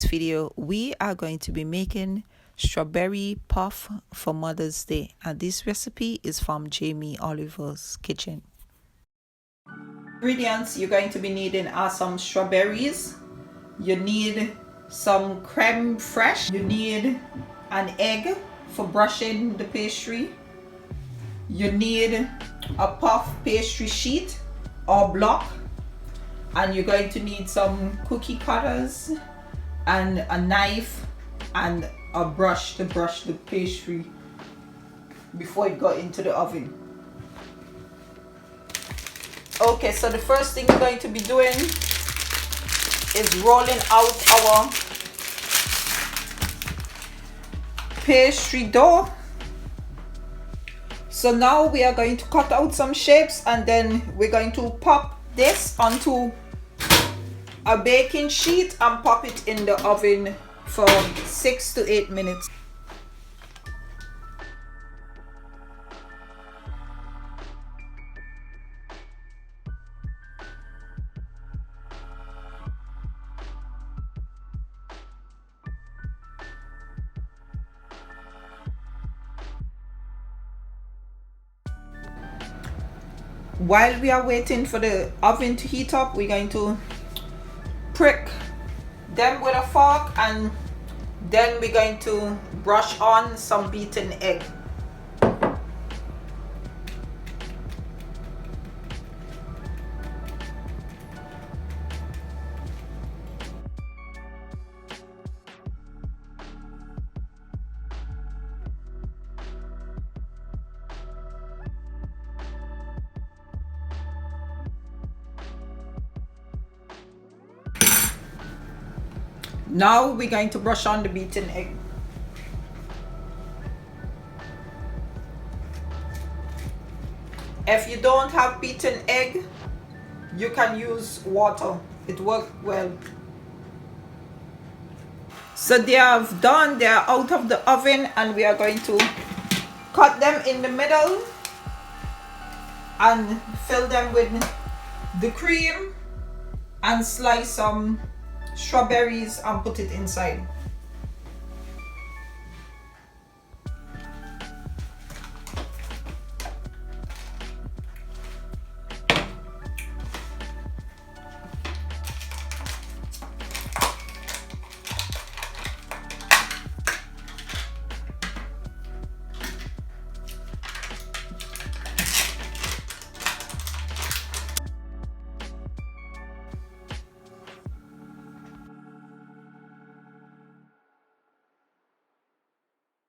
video, we are going to be making strawberry puff for Mother's Day, and this recipe is from Jamie Oliver's kitchen. Ingredients you're going to be needing are some strawberries, you need some creme fraiche, you need an egg for brushing the pastry, you need a puff pastry sheet or block, and you're going to need some cookie cutters and a knife and a brush to brush the pastry before it got into the oven. Okay, so the first thing we're going to be doing is rolling out our pastry dough. So now we are going to cut out some shapes, and then we're going to pop this onto a baking sheet and pop it in the oven for 6 to 8 minutes. While we are waiting for the oven to heat up, we're going to prick them with a fork, and then we're going to brush on some beaten egg. Now we're going to brush on the beaten egg. If you don't have beaten egg, you can use water. It works well. So they have done, they are out of the oven, and we are going to cut them in the middle and fill them with the cream and slice some strawberries and put it inside.